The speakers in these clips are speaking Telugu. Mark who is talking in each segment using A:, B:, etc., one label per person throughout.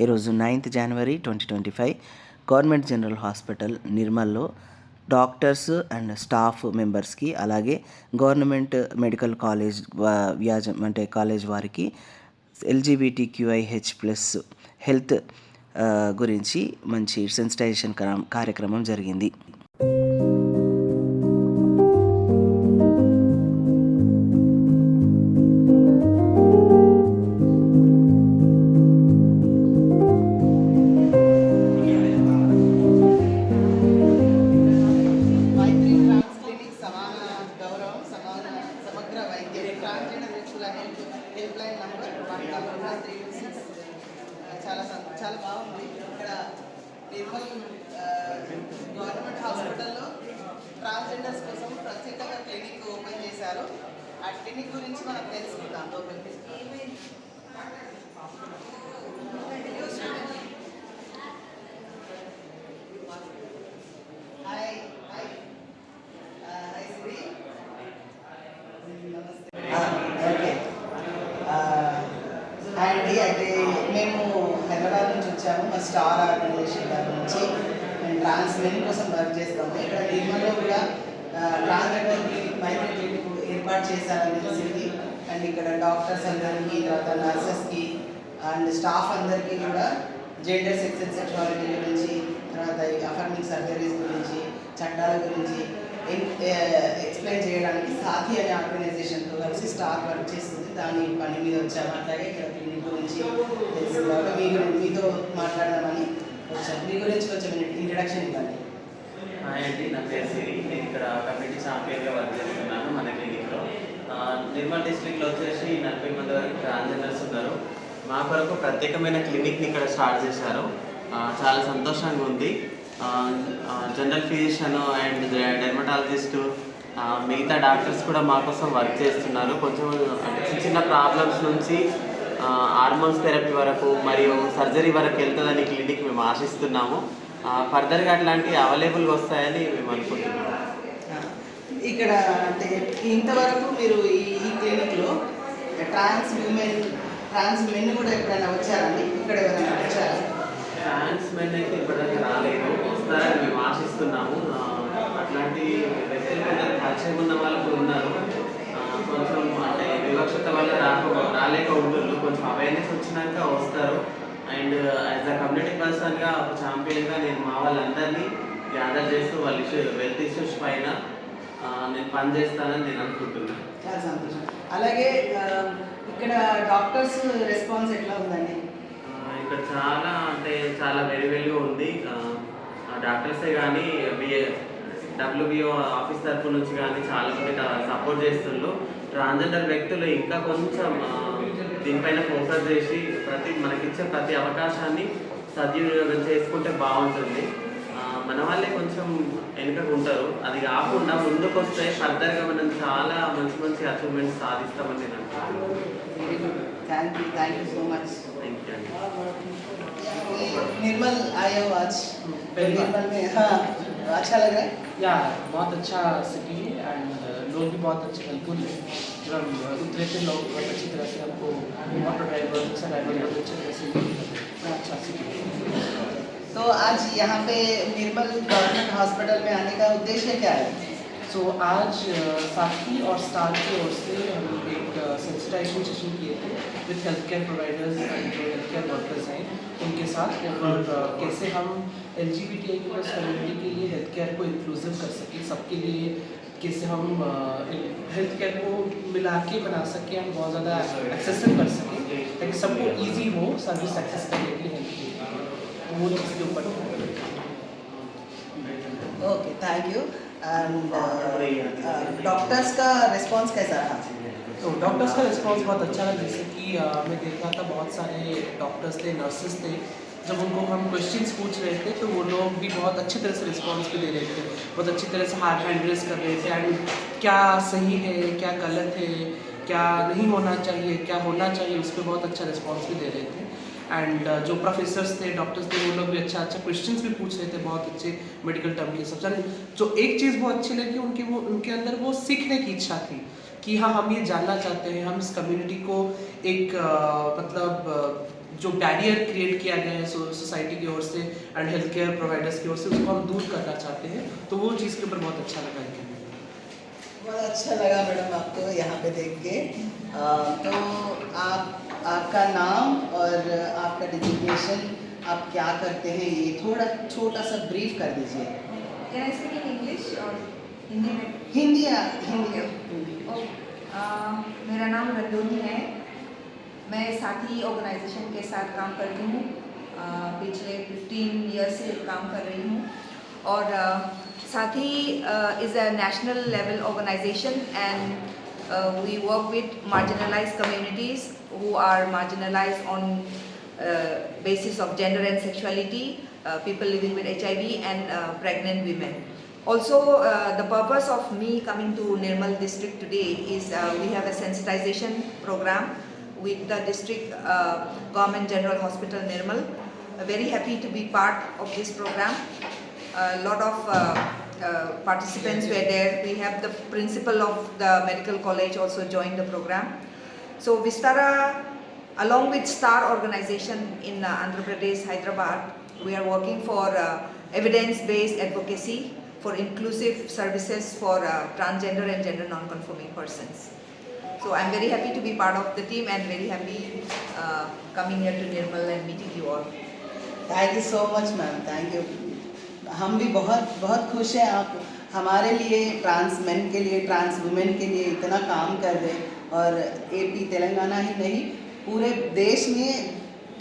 A: ఈరోజు 9th జనవరి 2025 గవర్నమెంట్ జనరల్ హాస్పిటల్ నిర్మల్లో డాక్టర్స్ అండ్ స్టాఫ్ మెంబర్స్కి అలాగే గవర్నమెంట్ మెడికల్ కాలేజ్ కాలేజ్ వారికి LGBTQIH+ హెల్త్ గురించి మంచి సెన్సిటైజేషన్ కార్యక్రమం జరిగింది.
B: చాలా బాగుంది. ఇక్కడ నిర్మల్ గవర్నమెంట్ హాస్పిటల్లో ట్రాన్స్జెండర్స్ కోసం ప్రత్యేకంగా క్లినిక్ ఓపెన్ చేశారు. ఆ క్లినిక్ గురించి మనం తెలుసుకుందాం. అంటే మేము హైదరాబాద్ నుంచి వచ్చాము. మా స్టార్ ఆర్గనైజేషన్ దగ్గర నుంచి మేము ట్రాన్స్మెన్ కోసం వర్క్ చేస్తాము. ఇక్కడ నిర్మల్లో కూడా ట్రాన్స్జెండర్ క్లినిక్, మైత్రి క్లినిక్ ఏర్పాటు చేశారని తెలిసింది. అండ్ ఇక్కడ డాక్టర్స్ అందరికీ, తర్వాత నర్సెస్కి అండ్ స్టాఫ్ అందరికీ కూడా జెండర్, సెక్స్ అండ్ సెక్షువాలిటీ గురించి, తర్వాత అఫర్మింగ్ సర్జరీస్ గురించి, చట్టాల గురించి ఎక్స్ప్లెయిన్ చేయడానికి సాథి అనే ఆర్గనైజేషన్తో కలిసి స్టార్ వర్క్ చేస్తుంది. దాని పని మీద వచ్చాము. అట్లాగే ఇక్కడ క్లినిక్ గురించి తెలిసింది కాబట్టి మీతో మాట్లాడదామని వచ్చాను. మీ గురించి కొంచెం ఇంట్రడక్షన్ ఇవ్వండి.
C: అండి, నా పేరు సిరి. నేను ఇక్కడ కమ్యూనిటీ ఛాంపియన్గా వర్క్ చేస్తున్నాను మన క్లినిక్లో. నిర్మల్ డిస్ట్రిక్ట్లో వచ్చేసి 40 మంది వరకు ట్రాన్స్జెండర్స్ ఉన్నారు. మా కొరకు ప్రత్యేకమైన క్లినిక్ని ఇక్కడ స్టార్ట్ చేశారు. చాలా సంతోషంగా ఉంది. జనరల్ ఫిజిషియన్ అండ్ డెర్మటాలజిస్టు, మిగతా డాక్టర్స్ కూడా మా కోసం వర్క్ చేస్తున్నారు. కొంచెం చిన్న చిన్న ప్రాబ్లమ్స్ నుంచి హార్మోన్స్ థెరపీ వరకు మరియు సర్జరీ వరకు వెళ్తుందని క్లినిక్ మేము ఆశిస్తున్నాము. ఫర్దర్గా అట్లాంటివి అవైలబుల్గా వస్తాయని మేము అనుకుంటున్నాము.
B: ఇక్కడ అంటే ఇంతవరకు మీరు ఈ క్లినిక్లో ట్రాన్స్ మెన్ కూడా ఎప్పుడైనా వచ్చారండి? ఇక్కడ ఎవరైనా వచ్చారా?
C: ట్రాన్స్ మెన్ అయితే ఇప్పటిదాకా రాలేదు, వస్తారని మేము ఆశిస్తున్నాము. అట్లాంటి వ్యక్తులు కొంచెం పరిచయం ఉన్న వాళ్ళు కూడా ఉన్నారు. కొంచెం అంటే వివక్షత వల్ల రాలేక ఉంటున్నారు. కొంచెం అవేర్నెస్ వచ్చినాక వస్తారు. అండ్ యాజ్ అ కమ్యూనిటీ పర్సన్గా, ఒక ఛాంపియన్గా నేను మా వాళ్ళందరినీ గ్యాదర్ చేస్తూ వాళ్ళ వెల్త్ ఇష్యూస్ పైన నేను పనిచేస్తానని నేను అనుకుంటున్నాను.
B: చాలా సంతోషం. అలాగే ఇక్కడ డాక్టర్స్ రెస్పాన్స్ ఎట్లా ఉందండి?
C: ఇక్కడ చాలా వెరీగా ఉంది. డాక్టర్సే కానీ WBO ఆఫీస్ తరఫు నుంచి కానీ చాలా మంది సపోర్ట్ చేస్తుండ్రు. ట్రాన్స్జెండర్ వ్యక్తులు ఇంకా కొంచెం దీనిపైన ఫోకస్ చేసి మనకిచ్చే ప్రతి అవకాశాన్ని సద్వినియోగం చేసుకుంటే బాగుంటుంది. మన వాళ్ళే కొంచెం వెనుకకు ఉంటారు. అది కాకుండా ముందుకు వస్తే ఫర్దర్గా మనం చాలా మంచి మంచి అచీవ్మెంట్స్ సాధిస్తామని నేను అనుకుంటున్నాను.
B: Very good, thank you so much.
C: Thank you అండి.
B: निर्मल आए हो आज? निर्मल में हाँ अच्छा लग रहा है?
D: या बहुत अच्छा सिटी है एंड लोग भी बहुत अच्छे हेल्पफुल है. जब हम उतरे थे लोग बहुत अच्छी तरह से हमको ऑटो ड्राइवर, रिक्शा ड्राइवर बहुत अच्छी तरह से अच्छा सिटी है.
B: तो आज यहाँ पे निर्मल गवर्नमेंट हॉस्पिटल में आने का उद्देश्य क्या है?
D: सो आज साथी और स्टार की ओर से हम एक सेंसिटाइजेशन सेशन किए थे with health care providers and जो हेल्थ केयर वर्कर्स हैं उनके साथ, और कैसे हम LGBTI+ कम्युनिटी के लिए हेल्थ केयर को इंक्लूसिव कर सकें, सबके लिए कैसे हम हेल्थ केयर को मिला के बना सकें, हम बहुत ज़्यादा एक्सेसिव कर सकें ताकि सबको ईजी हो सर्विस एक्सेस करने के लिए हेल्थ केयर. वो चीज़ के ऊपर
B: okay, thank you. And doctors का रिस्पांस कैसा रहा?
D: तो डॉक्टर्स का रिस्पांस बहुत अच्छा रहा. जैसे कि मैं देख रहा था बहुत सारे डॉक्टर्स थे, नर्सेस थे. जब उनको हम क्वेश्चंस पूछ रहे थे तो वो लोग भी बहुत अच्छी तरह से रिस्पांस भी दे रहे थे, बहुत अच्छी तरह से हाथ हैंड रेस कर रहे थे एंड क्या सही है, क्या गलत है, क्या नहीं होना चाहिए, क्या होना चाहिए, उस पर बहुत अच्छा रिस्पांस भी दे रहे थे. एंड जो प्रोफेसर्स थे, डॉक्टर्स थे, वो लोग भी अच्छा क्वेश्चंस भी पूछ रहे थे, बहुत अच्छे मेडिकल टर्म के सब. जो एक चीज़ वो अच्छी लगी उनके अंदर वो सीखने की इच्छा थी कि हाँ हम ये जानना चाहते हैं, हम इस कम्युनिटी को एक मतलब जो बैरियर क्रिएट किया गया है सोसाइटी की ओर से एंड हेल्थ केयर प्रोवाइडर्स की ओर से, उसको हम दूर करना चाहते हैं। तो वो चीज़ के ऊपर बहुत अच्छा लगा है।
B: बहुत अच्छा लगा मैडम आपको यहाँ पे देख के। तो आपका नाम और आपका डिजिग्नेशन, आप क्या करते हैं, ये थोड़ा छोटा सा ब्रीफ कर दीजिए।
E: Can I speak in English or Hindi में?
B: हिंदी
E: Okay. मेरा नाम रंजोनी है। मैं साथी ऑर्गेनाइजेशन के साथ काम कर रही हूँ। पिछले 15 ईयर्स से काम कर रही हूँ। और Saathi is a national level organization and we work with marginalized communities who are marginalized on basis of gender and sexuality, people living with HIV and pregnant women. Also, the purpose of me coming to Nirmal district today is we have a sensitization program with the district government general hospital Nirmal. Very happy to be part of this program. A lot of participants were there. We have the principal of the medical college also joined the program. So Vistara, along with Star organization in Andhra Pradesh, Hyderabad, we are working for evidence-based advocacy for inclusive services for transgender and gender non-conforming persons. So I'm very happy to be part of the team and very happy coming here to Nirmal and meeting you all.
B: Thank you so much ma'am, thank you. हम भी बहुत बहुत खुश हैं आप हमारे लिए, ट्रांस मेन के लिए, ट्रांस वुमेन के लिए इतना काम कर रहे हैं। और एपी तेलंगाना ही नहीं, पूरे देश में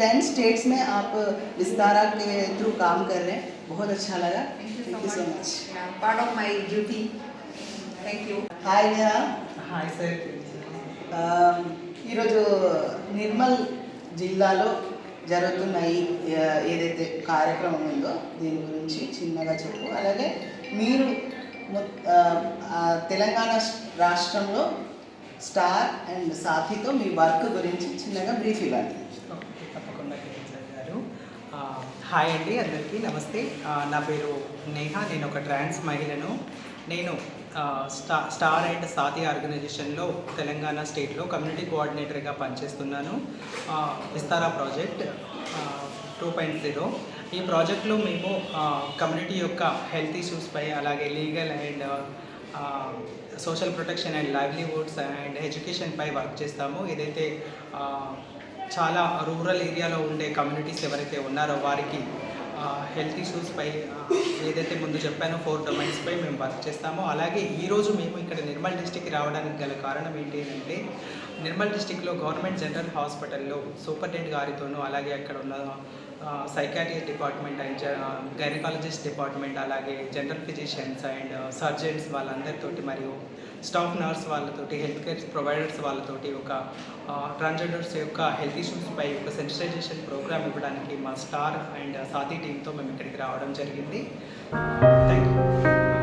B: 10 स्टेट्स में आप विस्तारा के थ्रू काम कर रहे हैं। बहुत अच्छा लगा।
E: Thank you so much. Yeah, part of my duty. Thank you.
B: Hi Neha,
D: hi sir.
B: ఈరోజు నిర్మల్ జిల్లాలో జరుగుతున్న ఏదైతే కార్యక్రమం ఉందో దీని గురించి చిన్నగా చెప్పు, అలాగే మీరు తెలంగాణ రాష్ట్రంలో స్టార్ అండ్ సాథీతో మీ వర్క్ గురించి చిన్నగా బ్రీఫ్ ఇవ్వండి।
F: తప్పకుండా గారు। హాయ్ అండి, అందరికీ నమస్తే। నా పేరు నేహా, నేను ఒక ట్రాన్స్ మహిళను। నేను స్టార్ అండ్ సాథీ ఆర్గనైజేషన్లో తెలంగాణ స్టేట్లో కమ్యూనిటీ కోఆర్డినేటర్గా పనిచేస్తున్నాను। విస్తారా ప్రాజెక్ట్ 2.0 ఈ ప్రాజెక్ట్లో మేము కమ్యూనిటీ యొక్క హెల్త్ ఇష్యూస్పై, అలాగే legal and social protection and livelihoods and ఎడ్యుకేషన్పై వర్క్ చేస్తాము। ఏదైతే చాలా రూరల్ ఏరియాలో ఉండే కమ్యూనిటీస్ ఎవరైతే ఉన్నారో వారికి హెల్త్ ఇష్యూస్పై ఏదైతే ముందు చెప్పానో 4 డొమైన్స్పై మేము వర్క్ చేస్తాము। అలాగే ఈరోజు మేము ఇక్కడ నిర్మల్ డిస్టిక్కి రావడానికి గల కారణం ఏంటి అంటే, నిర్మల్ డిస్టిక్లో గవర్నమెంట్ జనరల్ హాస్పిటల్లో సూపరింటెండెంట్ గారితోనూ, అలాగే అక్కడ ఉన్న psychiatrist department and gynaecologist department, అలాగే జనరల్ ఫిజిషియన్స్ అండ్ సర్జన్స్ వాళ్ళందరితోటి, మరియు స్టాఫ్ నర్స్ వాళ్ళతోటి, హెల్త్ కేర్ ప్రొవైడర్స్ వాళ్ళతోటి ఒక ట్రాన్స్జెండర్స్ యొక్క హెల్త్ ఇష్యూస్పై ఒక సెన్సిటైజేషన్ ప్రోగ్రామ్ ఇవ్వడానికి మా స్టార్ అండ్ సాథీ టీంతో మేము ఇక్కడికి రావడం జరిగింది। Thank you.